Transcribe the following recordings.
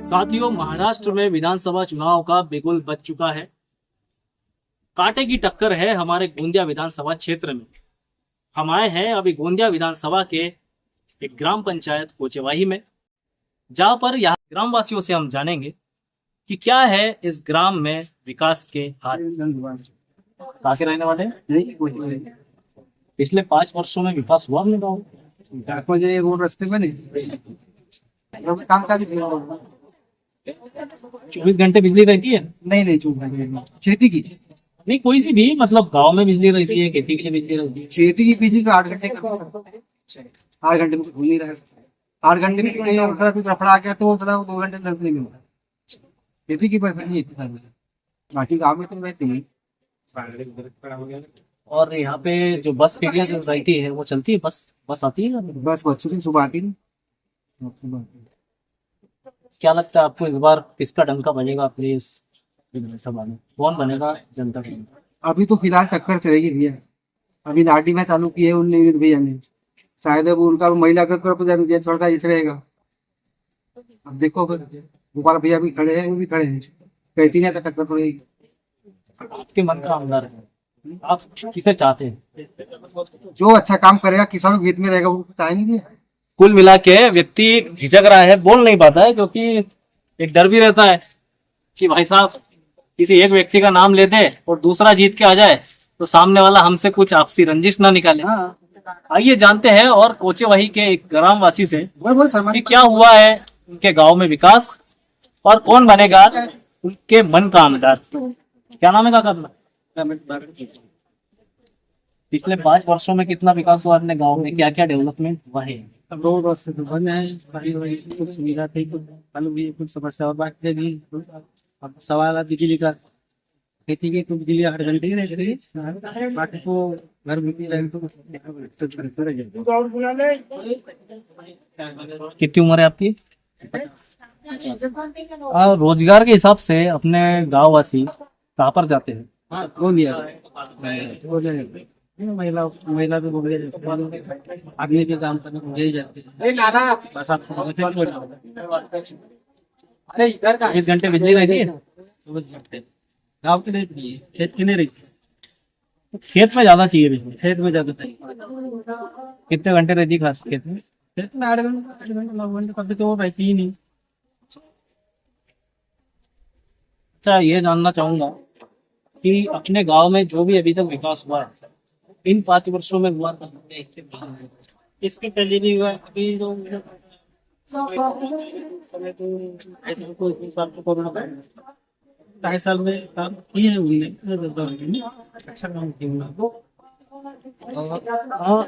साथियों, महाराष्ट्र में विधानसभा चुनाव का बिगुल बज चुका है। कांटे की टक्कर है हमारे गोंदिया विधानसभा क्षेत्र में। हम आए हैं अभी गोंदिया विधानसभा के एक ग्राम पंचायत कोचेवाही में, जहां पर यहाँ ग्रामवासियों से हम जानेंगे कि क्या है इस ग्राम में विकास के हाल। कहाँ के रहने वाले हैं? पिछले 5 वर्षों में विकास हुआ अपने गाँव में? मुझे रोड रास्ते बने काम का भी 24 घंटे बिजली रहती है? नहीं चूक खेती की नहीं, कोई सी भी, मतलब गांव में बिजली रहती है, खेती के लिए बिजली रहती है। खेती की बिजली तो 8 घंटे का 8 घंटे में भूल नहीं रहा। 8 घंटे में कहीं और कुछ रफड़ा आ गया तो 2 घंटे 10 नहीं मिलता। खेती की परेशानी इतनी सारी है, बाकी गाँव में तो रहती है। और यहाँ पे जो बस फेरियाँ जो रहती है वो चलती है? बस आती है? बस बच्चों की सुबह आती है। क्या लगता है आपको इस बार किसका डंका बजेगा अपने इस विधानसभा में? कौन बनेगा जनता का? अभी तो फिलहाल टक्कर चलेगी भैया। अभी लाठी में चालू की है उनने भैया ने, शायद अब उनका महिला का जेंट्स थोड़ा इस रहेगा। अब देखो फिर गोपाल भैया भी खड़े हैं, वो भी खड़े हैं, कहती नहीं टक्कर पड़ेगी। आपके मन का आमदार है, आप किसे चाहते हैं? जो अच्छा काम करेगा, किसानों के हित में रहेगा, वो चाहेंगे। कुल मिला के व्यक्ति झिझक रहा है, बोल नहीं पाता है, क्योंकि एक डर भी रहता है कि भाई साहब किसी एक व्यक्ति का नाम ले दे और दूसरा जीत के आ जाए तो सामने वाला हमसे कुछ आपसी रंजिश ना निकाले। आइए जानते हैं और कोचेवाही के एक ग्रामवासी से कि क्या हुआ है उनके गांव में विकास और कौन बनेगा उनके मन का आमदार। क्या नाम है काका अपना? पिछले 5 वर्षों में कितना विकास हुआ अपने गांव में? क्या क्या डेवलपमेंट हुआ है? रोड रास्ते तो बने हैं, कुछ सुविधा थी, कुछ हल हुई, कुछ समस्या और बाकी थी। अब सवाल है बिजली का। खेती की तो बिजली 8 घंटे ही रह रही, बाकी तो घर में कितनी उम्र है आपकी? रोजगार के हिसाब से अपने गांव वासी कहाँ पर जाते हैं? महिला भी बोल आदमी भी काम करने को ले जाते हैं। बस आपको 20 घंटे बिजली रहती है? 24 घंटे गाँव की नहीं रहती है, खेत की नहीं रहती। खेत में ज्यादा चाहिए बिजली? खेत में ज्यादा चाहिए। कितने घंटे रहती है खास खेत में? खेत में 8 घंटे 9 घंटे, कभी तो वो रहती ही नहीं। अच्छा, ये जानना चाहूंगा कि अपने गांव में जो भी अभी तक विकास हुआ है इन 5 वर्षों में हुआ था, इसके पहले भी हुआ? अभी जो समय तो ऐसा कोई साल को कोरोना 2.5 साल में काम किए हैं उन्होंने, अच्छा काम किया।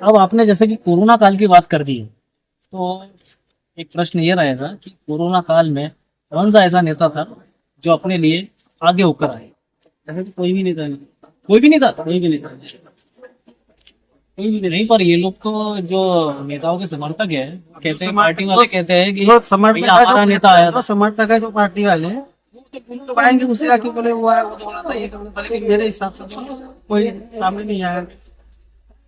अब आपने जैसे कि कोरोना काल की बात कर दी है, तो एक प्रश्न ये रहेगा कि कोरोना काल में कौन सा ऐसा नेता था जो अपने लिए आगे होकर आए? ऐसा तो कोई भी नहीं था। कोई भी नहीं था? कोई भी नहीं था। कोई भी नहीं। पर ये लोग तो जो नेताओं के समर्थक है, कहते हैं, पार्टी वाले कहते हैं कि जो समर्थक भैया हमारा नेता आया था। समर्थक है जो पार्टी वाले तो आएंगे, उसे आके बोले वो आया, वो तो बोला था, ये तो बोला था, लेकिन मेरे हिसाब से तो कोई सामने नहीं आया।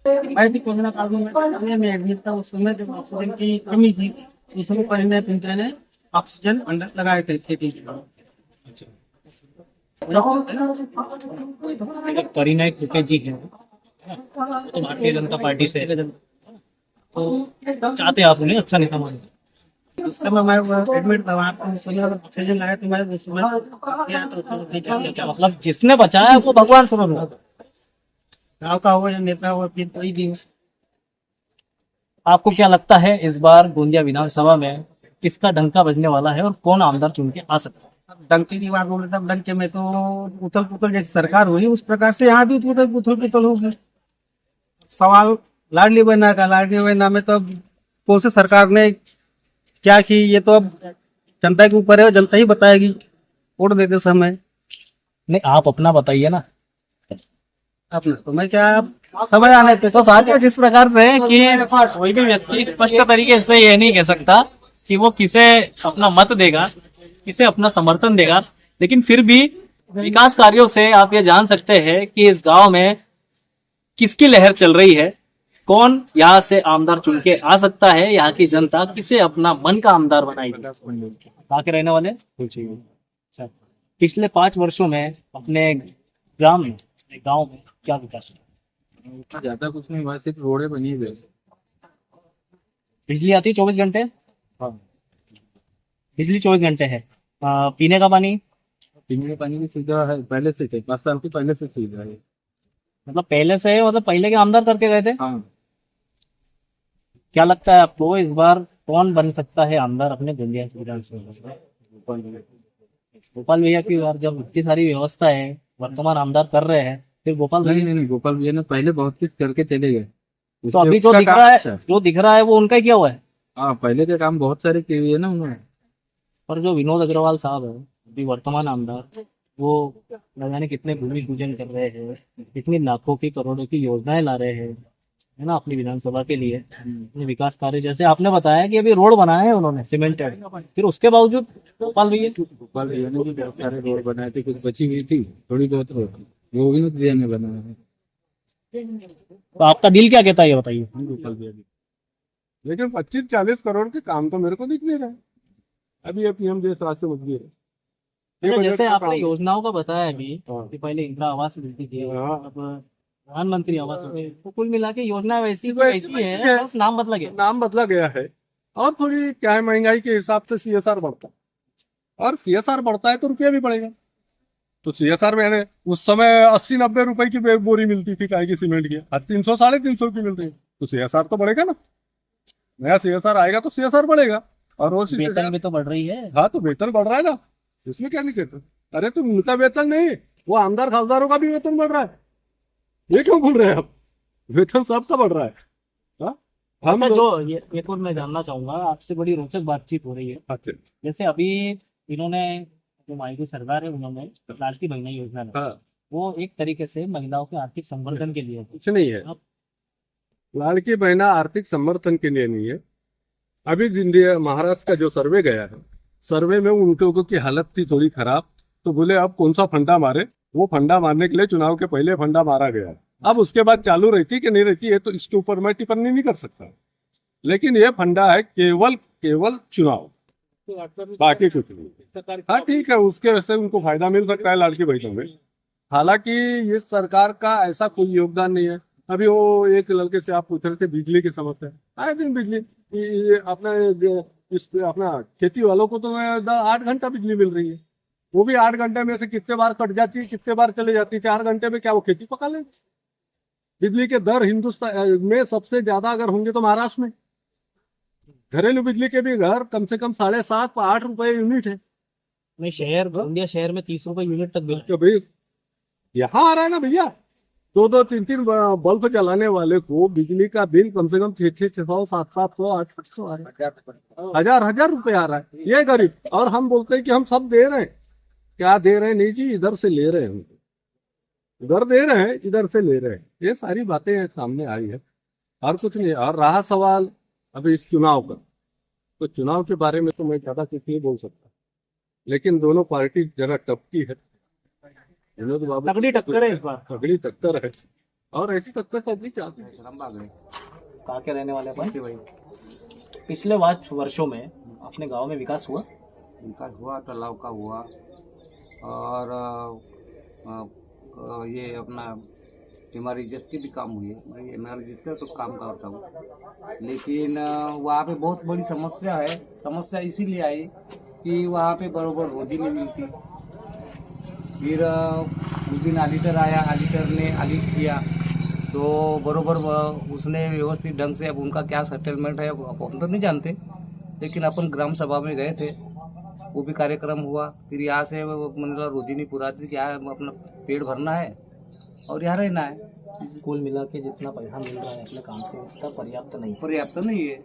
मैं थी कोरोना काल में एडमिट था। उस समय जब ऑक्सीजन की कमी थी, उस समय परिणय पिंटू ने ऑक्सीजन अंडर लगाए थे खेती से। परिणय कुके जी है तो भारतीय जनता पार्टी से, तो चाहते आप उन्हें अच्छा नेता मानते? उस समय मैं एडमिट था वहाँ पर, उस समय अगर ऑक्सीजन लगाया तो मैं उस समय गया तो क्या मतलब जिसने बचाया वो भगवान समझ लो? गाँव का हो या नेता हो, फिर कोई भी हो। आपको क्या लगता है इस बार गोंदिया विधानसभा में किसका डंका बजने वाला है और कौन आमदार चुन के आ सकता है? डंके की बात बोल रहे थे, डंके में तो उथल पुथल जैसी सरकार हुई, उस प्रकार से यहाँ भी उथल पुथल होगी। सवाल लाडली बहना का, लाडली बहना में तो अब कौन सी सरकार ने क्या की, ये तो अब जनता के ऊपर है, जनता ही बताएगी वोट देते समय। नहीं, आप अपना बताइए ना। अपना तो मैं क्या, समय आने पे तो साथियों, जिस प्रकार से कि कोई भी व्यक्ति स्पष्ट तरीके से ये नहीं कह सकता कि वो किसे अपना मत देगा, किसे अपना समर्थन देगा, लेकिन फिर भी विकास कार्यों से आप ये जान सकते हैं कि इस गांव में किसकी लहर चल रही है कौन यहाँ से आमदार चुन के आ सकता है, यहाँ की जनता किसे अपना मन का आमदार बनाएगी। कहाँ के रहने वाले? अच्छा, पिछले 5 वर्षों में अपने ग्राम में, गांव में क्या विकास हुआ? ज्यादा कुछ नहीं हुआ, सिर्फ रोडें बनी हुई है। बिजली आती है 24 घंटे? हाँ, बिजली 24 घंटे है। पीने का पानी? पीने के पानी की सुविधा है, पहले से थे, 5 साल की पहले से सुविधा है। मतलब पहले से है, मतलब पहले के आमदार करके गए थे। हाँ, क्या लगता है आपको इस बार कौन बन सकता है आमदार अपने गोंदिया विधानसभा से? गोपाल भैया की बार जब इतनी सारी व्यवस्था है, वर्तमान आमदार कर रहे हैं, फिर गोपाल नहीं भैया। नहीं, गोपाल भैया ने पहले बहुत कुछ करके चले गए। तो अभी जो उसका दिख काम रहा है, अच्छा जो दिख रहा है वो उनका ही किया हुआ है। हाँ, पहले के काम बहुत सारे किए हुए हैं ना उन्होंने। पर जो विनोद अग्रवाल साहब है, अभी वर्तमान आमदार, वो न जाने कितने भूमि पूजन कर रहे हैं, कितनी लाखों की करोड़ों की योजनाएं ला रहे हैं, है ना, अपनी विधानसभा के लिए, अपने विकास कार्य। जैसे आपने बताया कि अभी रोड बनाए हैं उन्होंने सीमेंटेड, फिर उसके बावजूद गोपाल भैया। गोपाल भैया ने भी बहुत सारे रोड बनाए थे, कुछ बची हुई थी थोड़ी बहुत रोड, वो विनोद भैया ने बनाया है। तो आपका दिल क्या कहता है, ये बताइए। गोपाल भैया भी लेकिन 25-40 करोड़ के काम तो मेरे को दिख नहीं रहा है। अभी ये पीएम देश राज से मजबूर है। ये अच्छा, बजट जैसे का आपने काम- योजनाओं का बताया अभी हाँ। कि पहले इंदिरा आवास मिलती थी, हाँ। अब प्रधानमंत्री आवास मिलती है, तो कुल मिला के योजना वैसी वैसी वैसी है, है। बस नाम बदला गया। नाम बदला गया है और थोड़ी क्या है, महंगाई के हिसाब से सीएसआर बढ़ता है, और सीएसआर बढ़ता है तो रुपया भी बढ़ेगा। तो सीएसआर में उस समय 80-90 रुपए की बोरी मिलती थी काय की सीमेंट की, आज 300 350 की मिल रही है। तो सीएसआर तो बढ़ेगा ना, नया सीएसआर आएगा तो सीएसआर बढ़ेगा। और वो वेतन भी तो बढ़ रही है। हाँ, तो वेतन बढ़ रहा है ना, इसमें क्या नहीं कहते। अरे तो उनका वेतन नहीं, वो आमदार खासदारों का भी वेतन बढ़ रहा है। ये क्यों बोल रहे हैं आप? वेतन सबका बढ़ रहा है। हाँ? हम अच्छा, लोग- जो ये एक और मैं जानना चाहूंगा आपसे, बड़ी रोचक बातचीत हो रही है। अच्छा, जैसे अभी इन्होंने, जो हमारी की सरकार है, उन्होंने लाडली बहना योजना लाई। हाँ, वो एक तरीके से महिलाओं के आर्थिक संवर्धन के लिए है। कुछ नहीं है। अब लाड़की बहना आर्थिक समर्थन के लिए नहीं है। अभी इंडिया महाराष्ट्र का जो सर्वे गया है, सर्वे में उन लोगों की हालत थी थोड़ी खराब, तो बोले अब कौन सा फंडा मारे। वो फंडा मारने के लिए चुनाव के पहले फंडा मारा गया। अब उसके बाद चालू रहती कि नहीं रहती है तो इसके ऊपर मैं टिप्पणी नहीं कर सकता, लेकिन ये फंडा है केवल चुनाव, बाकी कुछ नहीं। हाँ ठीक है, उसके वजह से उनको फायदा मिल सकता है लाड़की बहनों में। हालांकि ये सरकार का ऐसा कोई योगदान नहीं है। अभी वो एक लड़के से आप पूछ रहे थे बिजली की समस्या, आए दिन बिजली ये अपना खेती वालों को तो 8 घंटा बिजली मिल रही है। वो भी 8 घंटे में से कितने बार कट जाती है, कितने बार चले जाती है। 4 घंटे में क्या वो खेती पका ले? बिजली के दर हिंदुस्तान में सबसे ज्यादा अगर होंगे तो महाराष्ट्र में। घरेलू बिजली के भी घर कम से कम 7.5-8 रुपए यूनिट है। नहीं, शहर गोंदिया शहर में 30 रुपए यूनिट तक बिल। तो भाई यहाँ आ रहा है ना भैया, 2-2, 3-3 बल्ब जलाने वाले को बिजली का बिल कम से कम 600, 700, 800 आ रहा है, हजार रुपए आ रहा है। ये गरीब, और हम बोलते हैं कि हम सब दे रहे हैं। क्या दे रहे हैं? नहीं जी, इधर से ले रहे हैं, उधर दे रहे हैं, इधर से ले रहे हैं। ये सारी बातें सामने आई है और कुछ नहीं। और रहा सवाल अभी इस चुनाव का, तो चुनाव के बारे में तो मैं ज्यादा कुछ नहीं बोल सकता, लेकिन दोनों पार्टी जरा टपकी है। विनोद बाबू तगड़ी टक्कर है इस बार। तगड़ी टक्कर है, और ऐसी टक्कर करनी चाहते हैं। कहाँ के रहने वाले अपन? पिछले वर्षों में अपने गांव में विकास हुआ? विकास हुआ, तालाब का हुआ, और ये अपना एमआरजीएस के भी काम हुए। मैं एमआरजीएस का तो काम करता हूँ, लेकिन वहाँ पे बहुत बड़ी समस्या है। समस्या इसीलिए आई कि वहाँ पे बरोबर रोजी नहीं मिलती। फिर उस दिन ऑडिटर आया, ऑडिटर ने ऑडिट किया तो बरोबर उसने व्यवस्थित ढंग से, अब उनका क्या सेटलमेंट है अब हम तो नहीं जानते, लेकिन अपन ग्राम सभा में गए थे, वो भी कार्यक्रम हुआ। फिर यहाँ से मतलब रोजी नहीं पुराती, क्या अपना पेट भरना है और यहाँ रहना है। कुल मिला के जितना पैसा मिल रहा है अपने काम से, उतना पर्याप्त नहीं है।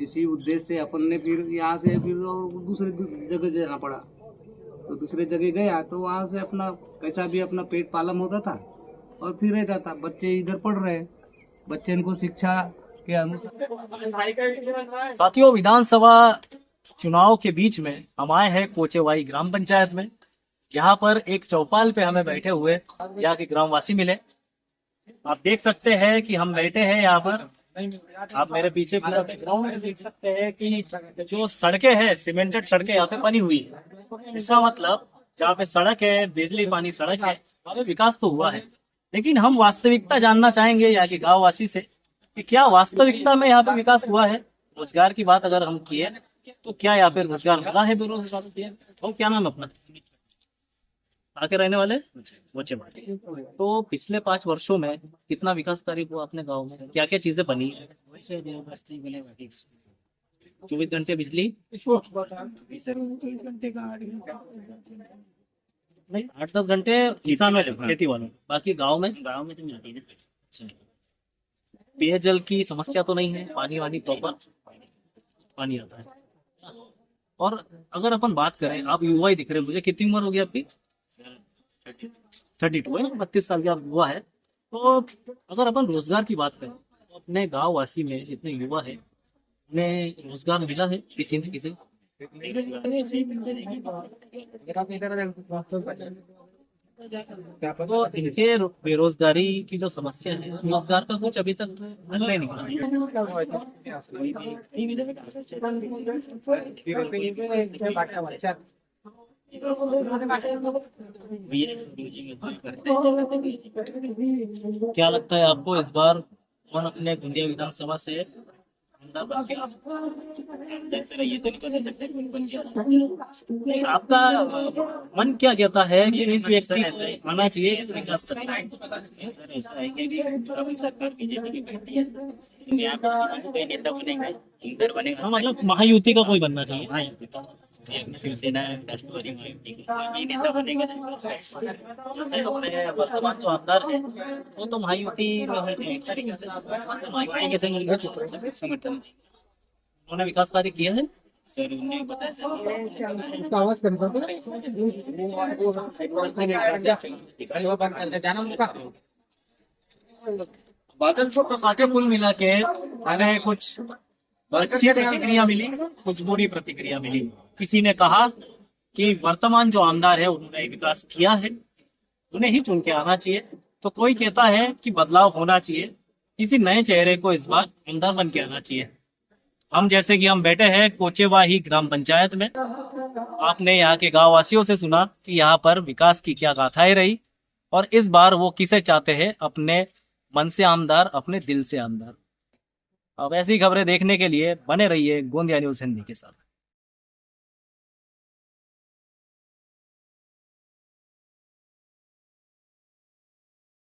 इसी उद्देश्य से अपन ने फिर यहाँ से फिर और दूसरे जगह जाना पड़ा। तो दूसरे जगह गया तो वहाँ से अपना कैसा भी अपना पेट पालन होता था और फिर रहता था। बच्चे इधर पढ़ रहे हैं, बच्चे इनको शिक्षा के अनुसार। साथियों, विधानसभा चुनाव के बीच में हम आए हैं कोचेवाई ग्राम पंचायत में। यहाँ पर एक चौपाल पे हमें बैठे हुए यहाँ के ग्रामवासी मिले। आप देख सकते हैं कि हम बैठे हैं यहाँ पर आप मेरे पीछे पूरा बैकग्राउंड में देख सकते हैं कि जो सड़कें हैं, सीमेंटेड सड़कें यहाँ पे बनी हुई है। इसका मतलब जहाँ पे सड़क है, बिजली पानी सड़क है, वहाँ पे विकास तो हुआ है। लेकिन हम वास्तविकता जानना चाहेंगे यहाँ के गाँव वासी से कि क्या वास्तविकता में यहाँ पे विकास हुआ है। रोजगार की बात अगर हम किए तो क्या यहाँ पे रोजगार मिला है बेरोजगार? और क्या नाम है अपना? आके रहने वाले मोचे माटी। तो पिछले 5 वर्षों में कितना विकास कार्य हुआ अपने गांव में? क्या क्या चीजें बनी है? 24 घंटे बिजली नहीं, 8-10 घंटे किसान में खेती वालों, बाकी गांव में तो नहीं आती है। पेयजल की समस्या तो नहीं है? पानी वानी प्रॉपर पानी आता है। और अगर अपन बात करें, आप युवा ही दिख रहे हैं मुझे, कितनी उम्र होगी आपकी? 32 है, 32 साल का युवा है। तो अगर अपन रोजगार की बात करें तो अपने गांव वासी में जितने युवा है उन्हें रोजगार मिला है किसी न किसी? तो इनके बेरोजगारी की जो समस्या है, रोजगार का कुछ अभी तक हल नहीं निकला। क्या लगता है आपको इस बार कौन अपने गोंदिया विधानसभा से आमदार बन के आ सकता है? नहीं, आपका मन क्या कहता है कि इस व्यक्ति को आना चाहिए, इस विकास करना है? हाँ, मतलब महायुति का कोई बनना चाहिए। शिवसेना राष्ट्रवादी नेता बनेगा अपने वर्तमान जो आमदार है वो तो महायुति में है, एक तरीके से महायुति के समर्थन उन्होंने विकास कार्य किया है। सर उन्हें बताया बादल को साथे कुल मिला के हमें कुछ अच्छी प्रतिक्रिया मिली, कुछ बुरी प्रतिक्रिया मिली। किसी ने कहा कि वर्तमान जो आमदार है उन्होंने विकास किया है, उन्हें ही चुन के आना चाहिए। तो कोई कहता है कि बदलाव होना चाहिए, किसी नए चेहरे को इस बार आमदार बन के आना चाहिए। हम जैसे कि हम बैठे हैं कोचेवाही ग्राम पंचायत में, आपने यहाँ के गाँव वासियों से सुना कि यहाँ पर विकास की क्या गाथाएं रही और इस बार वो किसे चाहते हैं अपने मन से आमदार, अपने दिल से आमदार। अब ऐसी खबरें देखने के लिए बने रहिए गोंदिया न्यूज़ हिंदी के साथ।